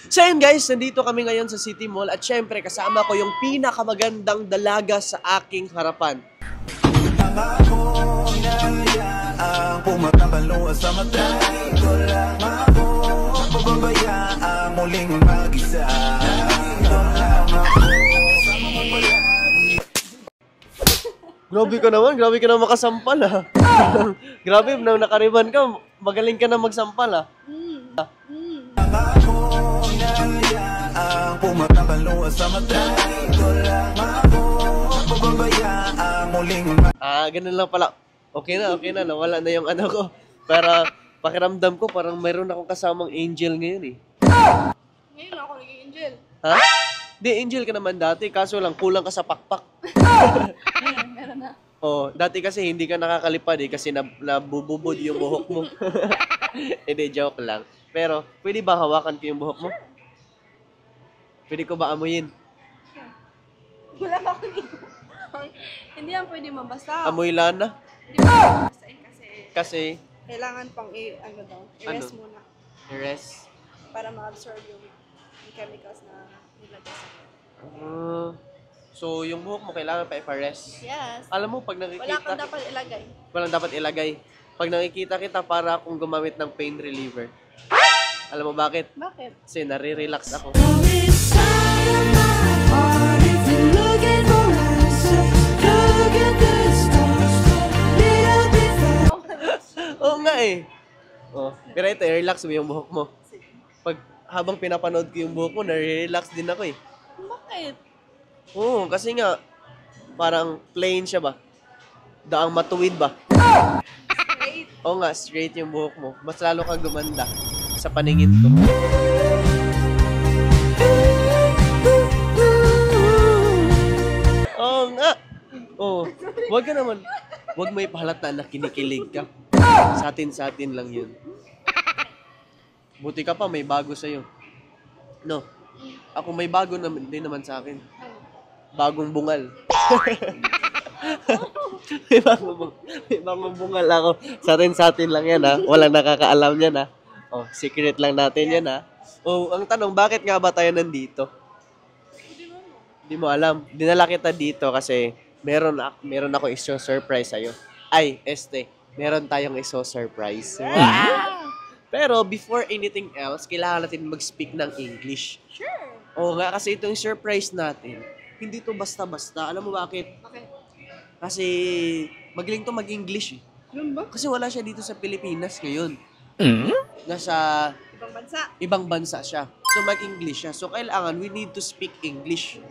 So yun guys, nandito kami ngayon sa City Mall at syempre kasama ko yung pinakamagandang dalaga sa aking harapan. Grabe ka naman makasampal ha. Grabe, nang nakariban ka, magaling ka na magsampal ha. Ganun lang pala. Okay na, nawala na yung ano ko. Para pakiramdam ko, parang mayroon akong kasamang angel ngayon eh. Ngayon ako naging angel. Ha? Di, angel ka naman dati, kaso lang kulang ka sa pakpak. Meron na. Oh, dati kasi hindi ka nakakalipad eh, kasi nabububod yung buhok mo. Hindi, joke lang. Pero, pwede ba hawakan ko yung buhok mo? Pwede ko ba amuyin? Wala pa akong Hindi yan pwede mabasa. Amoy lana? Hindi pa babasahin Kasi, kailangan pang i-rest muna. rest. Para ma-absorb yung chemicals na nilagay sa So, yung buhok mo kailangan pa ipa-rest. Yes. Alam mo, pag nakikita... Wala kang dapat ilagay. Walang dapat ilagay. Pag nakikita kita, para akong gumamit ng pain reliever. Alam mo bakit? Bakit? Kasi nare-relax ako. Oo nga eh. Oh, pero ito, relax mo yung buhok mo. Habang pinapanood ko yung buhok mo, nare-relax din ako eh. Bakit? Oo, kasi nga, parang plain siya ba? Daang matuwid ba? Straight. Oo nga, straight yung buhok mo. Mas lalo kang gumanda sa paningin ko. Oo nga. Oo. Wag ka naman. Wag mo ipahalata na kinikilig ka. Sa atin lang yun. Buti ka pa, may bago sa'yo. No. Ako may bago din naman sa akin. Bagong bungal. may bagong bungal ako. Sa atin lang yan ha. Walang nakakaalam yan ha. Oh, secret lang natin yan ha. Oh, ang tanong, bakit nga ba tayo nandito? Hindi mo alam. Dinala kita dito kasi meron ako iso-surprise sa'yo. Ay, meron tayong iso-surprise. Wow! Pero before anything else, kailangan natin mag-speak ng English. Sure. Oo nga, kasi itong surprise natin, hindi to basta-basta. Alam mo bakit? Okay. Kasi magaling to mag-English eh. Ganun ba? Kasi wala siya dito sa Pilipinas ngayon. Nasa Ibang bansa. ibang bansa siya. So mag-English siya. So kailangan we need to speak English.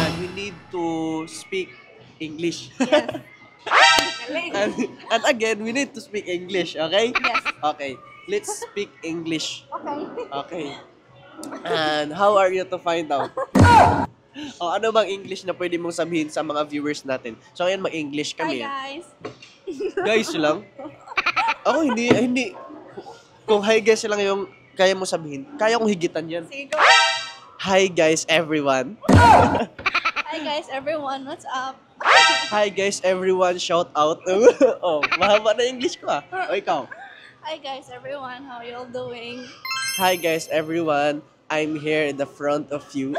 And we need to speak English. Yes. Galing. and again, we need to speak English, okay? Yes. Okay. Let's speak English. Okay. Okay. And how are you to find out? Ano bang English na pwede mong sabihin sa mga viewers natin? So ngayon mag-English Hi kami. guys. Guys lang? Ako hindi. Kung hi guys lang yung kaya mo sabihin, kaya kong higitan yan. Sige go. Hi guys everyone. Hi guys everyone, what's up? Hi guys everyone, shout out. Oh, mahaba na English ko ah. O ikaw. Hi guys everyone, how you all doing? Hi guys everyone, I'm here in the front of you.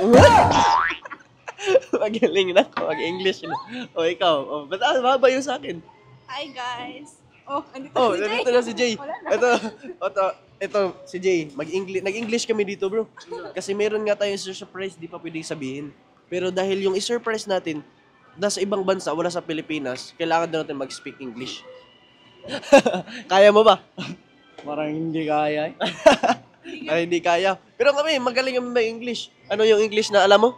Magaling na ako, mag-English na. O ikaw, ba't mahaba yung sa akin? Hi guys. Oh, andito Oh, si Jay. nandito na si Jay. Wala na. Ito si Jay. Nag-English kami dito, bro. Kasi meron nga tayong surprise, di pa pwedeng sabihin. Pero dahil yung i-surprise natin, nasa ibang bansa, wala sa Pilipinas, kailangan daw natin mag-speak English. Kaya mo ba? Parang hindi kaya eh. Ay, hindi kaya. Pero kami, magaling kami may English. Ano yung English na alam mo?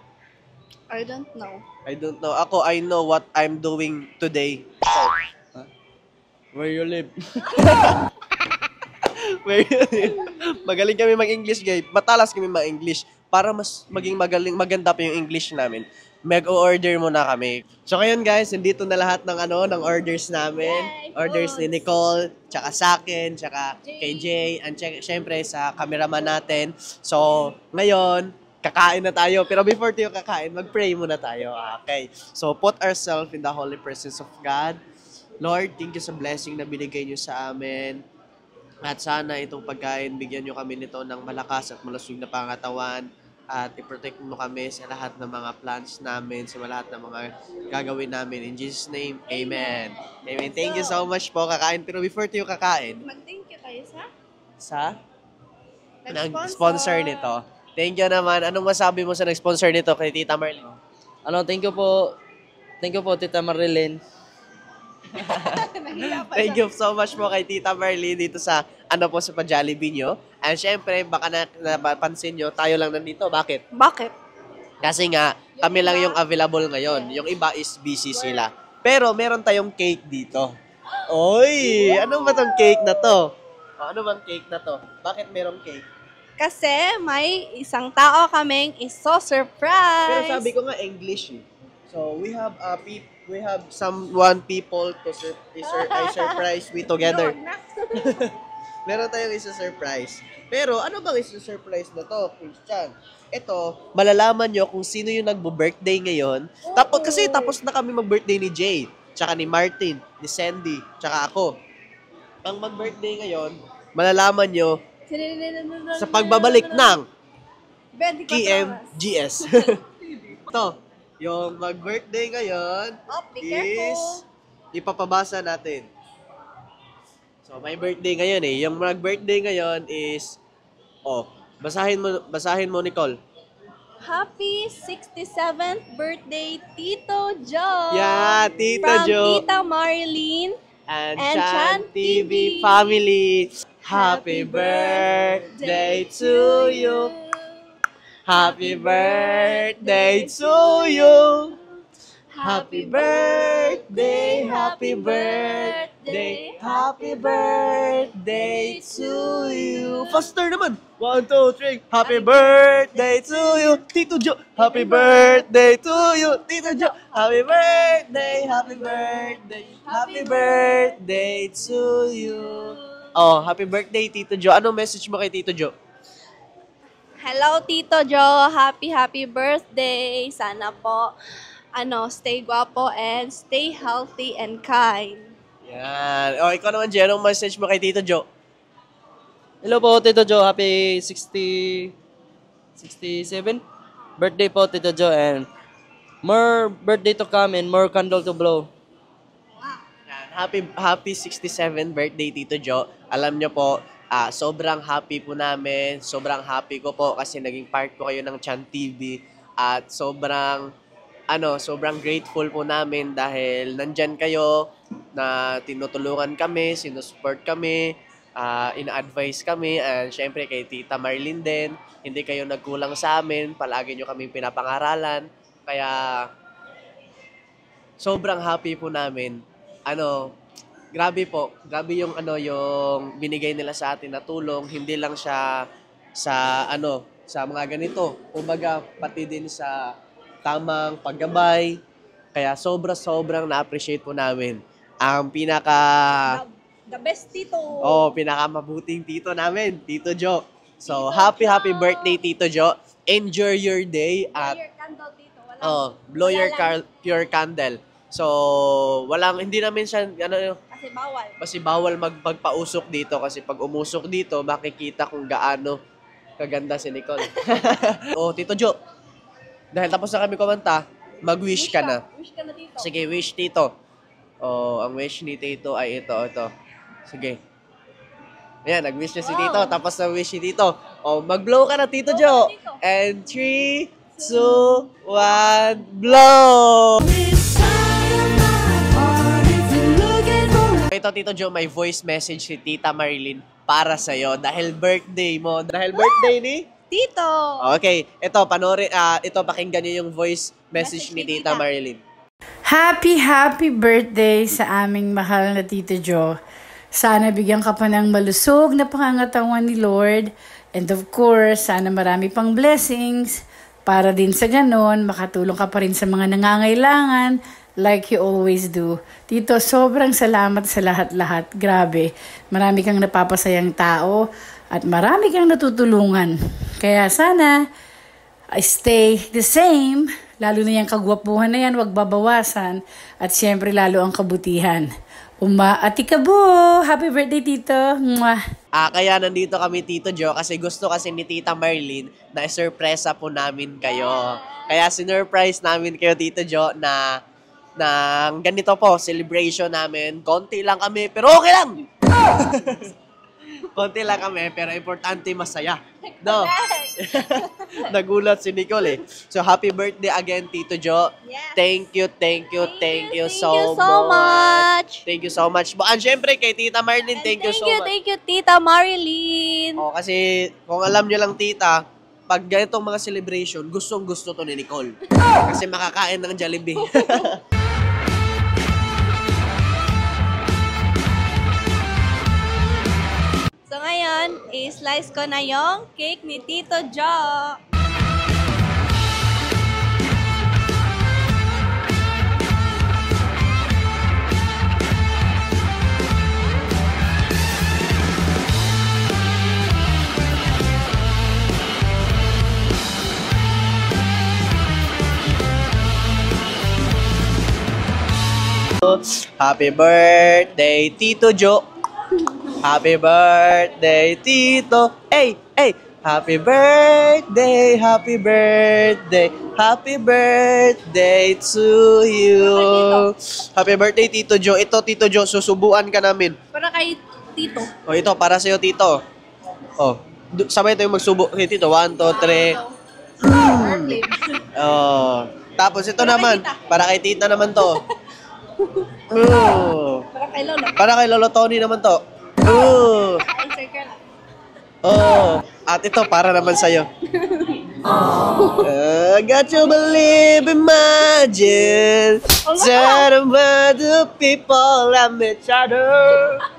I don't know. I don't know. Ako, I know what I'm doing today. Where you live? Magaling kami mag-English, guys. Matalas kami mag-English. Para mas maging maganda pa yung English namin, mag-o-order muna kami. So, ngayon guys, nandito na lahat ng orders namin. Yay, Orders ni foods. Nicole, tsaka sa akin, tsaka kay Jay, and syempre sa cameraman natin. So, ngayon, kakain na tayo. Pero before tayo kakain, mag-pray muna tayo. Okay. So, put ourselves in the holy presence of God. Lord, thank you sa blessing na binigay niyo sa amin. At sana itong pagkain, bigyan nyo kami nito ng malakas at malusog na pangatawan at i-protect mo kami sa lahat ng mga plans namin, sa lahat ng mga gagawin namin. In Jesus' name, Amen. Amen. Thank you so much po, kakain. Pero before tayo kakain, Mag-thank you kayo sa nag-sponsor. nag-sponsor nito. Thank you naman. Anong masabi mo sa nag-sponsor nito kay Tita Marlene? Thank you po. Thank you po, Tita Marilyn. Nahiya pa Thank you so much po kay Tita Marlene dito sa sa pa-Jollibee nyo. And syempre, baka napansin nyo, tayo lang nandito. Bakit? Bakit? Kasi nga, kami lang yung available ngayon. Yung iba is busy sila. Pero meron tayong cake dito. Oy! Ano ba tong cake na to? Ano bang cake na to? Bakit merong cake? Kasi may isang tao kaming iso-surprise. Pero sabi ko nga English eh. So we have someone people to surprise we together. Meron tayong isa-surprise. Pero ano bang isa-surprise na to, Christian? Ito, malalaman nyo kung sino yung nagbo-birthday ngayon. Tapos na kami mag-birthday ni Jay, tsaka ni Martin, ni Sandy, tsaka ako. Ang mag-birthday ngayon, malalaman nyo sa pagbabalik ng KMGS. Ito, yung mag-birthday ngayon Be is careful. ipapabasa natin. So, may birthday ngayon eh. Yung mag-birthday ngayon is, basahin mo, Nicole. Happy 67th birthday, Tito Joe! Yeah, Tito From Joe. Tita Marilyn And and Chan Chan TV TV. family. Happy birthday to you. Happy birthday to you. Happy birthday, happy birthday, happy birthday to you. Faster naman. 1, 2, 3. Happy birthday to you, Tito Jo. Happy birthday to you, Tito Jo. Happy birthday, happy birthday, happy birthday to you. Oh, happy birthday, Tito Jo. Anong message mo kay Tito Jo? Hello, Tito Joe. Happy birthday. Sana po, stay guwapo and stay healthy and kind. Yan. Oh, ikaw naman, Jen. Anong message mo kay Tito Jo? Hello po, Tito Joe. Happy 67 birthday po, Tito Joe. And more birthday to come and more candle to blow. Yan. Happy 67th birthday, Tito Jo. Alam nyo po, sobrang happy po namin. Sobrang happy ko po kasi naging part ko kayo ng Chan TV. At sobrang grateful po namin dahil nandyan kayo na tinutulungan kami, sinusupport kami, ina-advise kami, and syempre kay Tita Marlene din, hindi kayo nagkulang sa amin, palagi nyo kaming pinapangaralan, kaya sobrang happy po namin. Grabe yung yung binigay nila sa atin na tulong, hindi lang siya sa mga ganito, kumbaga pati din sa tamang paggabay. Kaya sobrang na-appreciate po namin ang The best, Tito. pinakamabuting tito namin, Tito Jo. So, happy birthday, Tito Jo. Enjoy your day at Your candle, Tito. blow your Wala lang. pure candle. So, hindi namin siya Kasi bawal. kasi bawal magpausok dito kasi pag umusok dito, makikita kung gaano kaganda si Nicole. Tito Jo. Dahil tapos na kami kumanta, mag-wish ka na. Wish ka na, Tito. Sige, wish, Tito. Ang wish ni Tito ay ito. Sige. Ayan, nag-wish na si Tito. Tapos na wish ni Tito. Mag-blow ka na, Tito Jo. Tito. And 3, 2, 1, blow! Ito, Tito Jo, may voice message si Tita Marilyn para sa'yo dahil birthday mo. Dahil birthday ni Tito. Okay, ito pakinggan niyo yung voice message ni Tita Marilyn. Happy birthday sa aming mahal na Tito Jo. Sana bigyan ka pa ng malusog na pangangatawan ni Lord. And of course, sana marami pang blessings para din sa ganon, makatulong ka pa rin sa mga nangangailangan like you always do. Tito, sobrang salamat sa lahat-lahat. Grabe, marami kang napapasayang tao at marami kang natutulungan. Kaya sana, stay the same Lalo na yung kagwapuhan na yan, wag babawasan. At syempre, lalo ang kabutihan. Ati Kabo! Happy birthday, Tito! Mwah! Kaya nandito kami, Tito Joe, kasi gusto kasi ni Tita Marlene na isurpresa po namin kayo. Kaya sinurprise namin kayo, Tito Joe, na ganito po, celebration namin. Konti lang kami, pero okay lang! Konti lang kami, pero importante masaya. No? Nagulat si Nicole eh. So, happy birthday again, Tito Joe. Yes. Thank you so much. Thank you so much. And syempre, kay Tita Marlene, thank you so much. Thank you, Tita Marilyn. Oh, kasi kung alam nyo lang, Tita, pag ganitong mga celebration, gustong-gusto to ni Nicole. Kasi makakain ng Jollibee. So ngayon, i-slice ko na yung cake ni Tito Joe. Happy birthday, Tito Joe. Happy birthday, Tito. Hey, hey. Happy birthday, happy birthday, happy birthday to you. Happy birthday, Tito Joe. Ito, Tito Joe, susubuan ka namin. Para kay Tito. O, ito, para sa'yo, Tito. O, sabay tayong magsubo. Okay, Tito, 1, 2, 3. Oh. Tapos ito naman, para kay Tita naman to. Oh. Para kay Lolo. Para kay Lolo Tony naman to. Oh. Answer ka lang. Oh. At ito, para naman sa'yo. Got to believe, imagine that about the people love each other.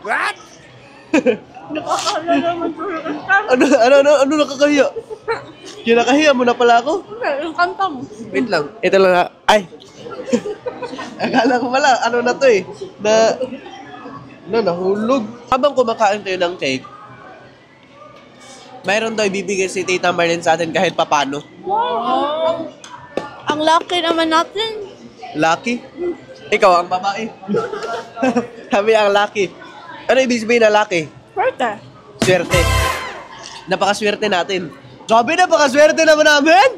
What? Ano nakakahiya? Kinakahiya mo na pala ako? Yung kanta mo. Wait lang. Ito lang ha. Ay. Akala ko pala, ano na to eh. Nahulog. Habang kumakain tayo ng cake, mayroon daw ibibigay si Tita Marlene sa atin kahit papano. Wow! Ang lucky naman natin. Lucky? Ikaw ang babae. Kami ang lucky. Ano ibig sabihin na lucky? Swerte. Swerte. Napakaswerte natin. Sabi, napakaswerte naman namin!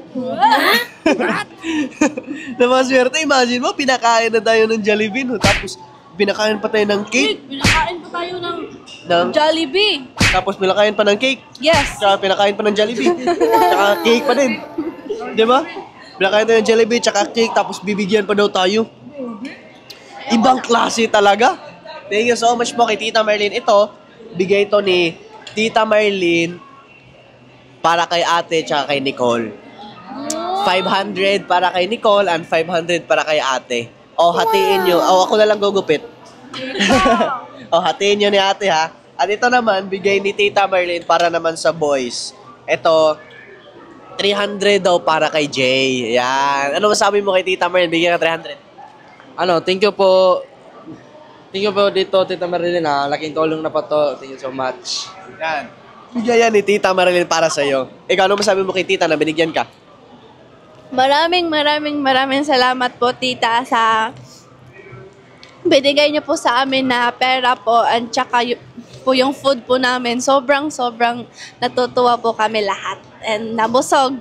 Napakaswerte. Imagine mo, pinakain na tayo ng Jollibee, no? Tapos, pinakain pa tayo ng cake. Pinakain pa tayo ng Jollibee. Tapos, pinakain pa ng cake. Yes. Tsaka pinakain pa ng Jollibee. Tsaka cake pa din. Di ba? Pinakain tayo ng Jollibee, tsaka cake, tapos bibigyan pa daw tayo. Ibang klase talaga. Thank you so much po kay Tita Marlene. Ito, bigay ito ni Tita Marlene para kay ate tsaka kay Nicole. 500 para kay Nicole and 500 para kay ate. O, hatiin nyo. O, ako na lang gugupit. O, hatiin nyo ni ate ha. At ito naman, bigay ni Tita Marlene para naman sa boys. Ito, 300 daw para kay Jay. Yan. Ano masabi mo kay Tita Marlene? Bigyan ka 300. Thank you po. Thank you po dito, Tita Marilyn. Laking tulong na po to. Thank you so much. Yan. Bigyan yan ni Tita Marlene para sa'yo. Ikaw, ano masabi mo kay Tita na binigyan ka? Maraming salamat po, Tita, sa binigay niyo po sa amin na pera po at saka po yung food po namin. Sobrang natutuwa po kami lahat. And nabusog.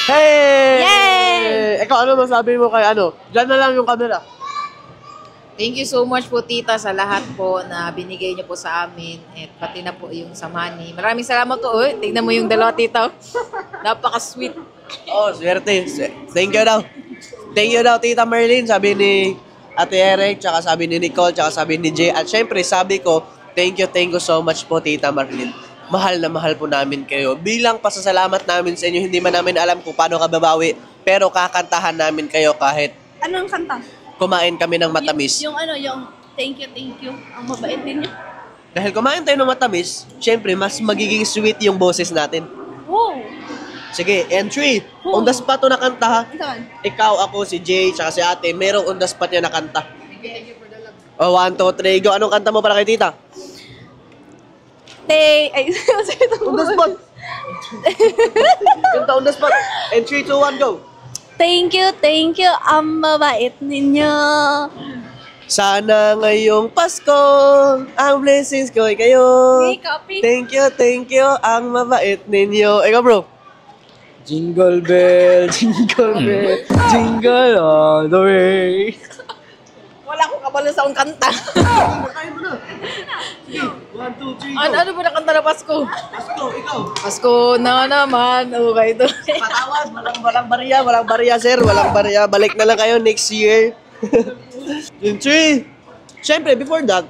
Hey! Yay! Ikaw, ano masabi mo kay ano? Diyan na lang yung camera. Thank you so much po, Tita, sa lahat po na binigay niyo po sa amin at pati na po yung sa money. Maraming salamat po. Uy, tignan mo yung dalawa, Tita. Napaka-sweet. Oh, swerte. Thank you daw. Thank you daw, Tita Marlene. Sabi ni Ate Eric, tsaka sabi ni Nicole, tsaka sabi ni Jay. At syempre, sabi ko, thank you so much po, Tita Marlene. Mahal na mahal po namin kayo. Bilang pasasalamat namin sa inyo, hindi man namin alam kung paano kababawi, pero kakantahan namin kayo kahit Anong kanta? kumain kami ng matamis. Yung thank you. Ang mabait din niya. Dahil kumain tayo ng matamis, syempre, mas magiging sweet yung boses natin. Wow! Sige, and 3. On the spot to na kanta ha. Ito man. Ikaw, ako, si Jay, tsaka si ate, merong on the spot niya na kanta. Oh, 1, 2, 3, go. Anong kanta mo para kay Tita? Ay, On the spot. Kanta on the spot. And 3, 2, 1, go. Thank you, ang mabait ninyo. Sana ngayong Pasko, ang blessings ko ay kayo. Okay, copy. Thank you, ang mabait ninyo. Ikaw bro. Jingle bell, jingle all the way. Wala akong kabalo sa akong kanta. Kaya mo na. 1, 2, 3, Ano ba na kanta na Pasko? Pasko, ikaw. Pasko na naman. Okay to. Patawad, walang bariya, sir. Walang bariya. Balik na lang kayo next year. Yun, three. Siyempre, before that,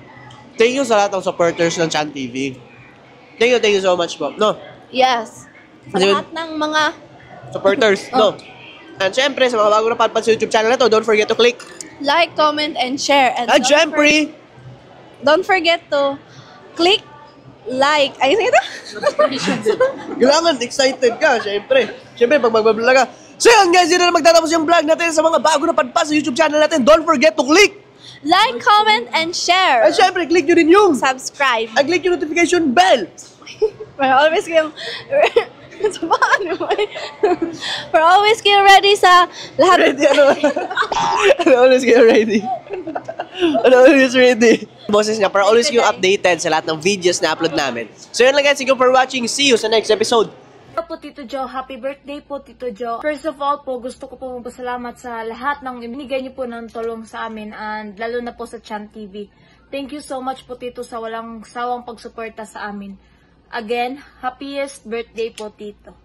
thank you sa lahat ng supporters ng Chan TV. Thank you so much po. No? Yes. Sa Ano yun? lahat ng mga Supporters, no? And siyempre, sa mga bago na palpad sa YouTube channel na to, don't forget to click. like, comment, and share. And At siyempre, don't forget to click like. Ayun ito? kailangan excited ka, siyempre. Siyempre, pag magbablog ka. So yun guys, yun na magtatapos yung vlog natin sa mga bago na palpad sa YouTube channel natin. Don't forget to click. Like, comment, and share. At siyempre, click nyo rin yung Subscribe. click yung notification bell. Always kayong... Sa paano mo eh? We're always kayo ready sa lahat. Ready, ano? Ano always kayo ready? Ano always ready? Boses niya, para always kayo updated sa lahat ng videos na upload namin. So yun lang guys, thank you for watching. See you sa next episode. Hello po Tito Joe, happy birthday po Tito Joe. First of all po, gusto ko po magpasalamat sa lahat ng ibinigay niyo po ng tulong sa amin and lalo na po sa Chan TV. Thank you so much po Tito sa walang sawang pagsuporta sa amin. Again, happiest birthday po Tito.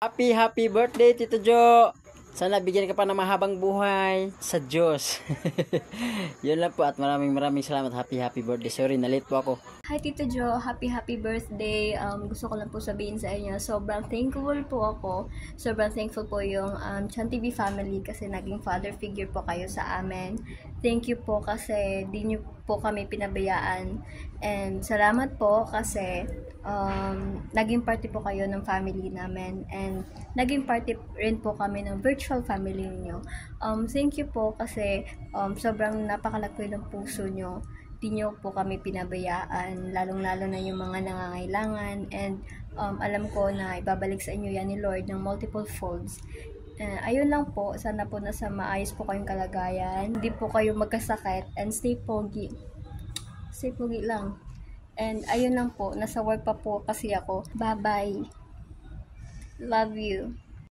Happy birthday, Tito Jo! Sana bigyan ka pa ng mahabang buhay sa Diyos. Yun lang po at maraming salamat. Happy birthday. Sorry, na-late po ako. Hi Tito Jo, happy birthday. Gusto ko lang po sabihin sa inyo, sobrang thankful po ako. Sobrang thankful po yung Chan TV family kasi naging father figure po kayo sa amin. Thank you po kasi di niyo po kami pinabayaan. And salamat po kasi naging party po kayo ng family namin and naging party rin po kami ng virtual family niyo. Thank you po kasi sobrang napakalaki ng puso niyo. Di nyo po kami pinabayaan, lalong-lalo na yung mga nangangailangan and alam ko na ibabalik sa inyo yan ni Lord ng multiple folds. Ayun lang po, sana po nasa maayos po kayong kalagayan, hindi po kayo magkasakit and stay pogi lang. And ayun lang po, nasa work pa po kasi ako. Bye-bye. Love you.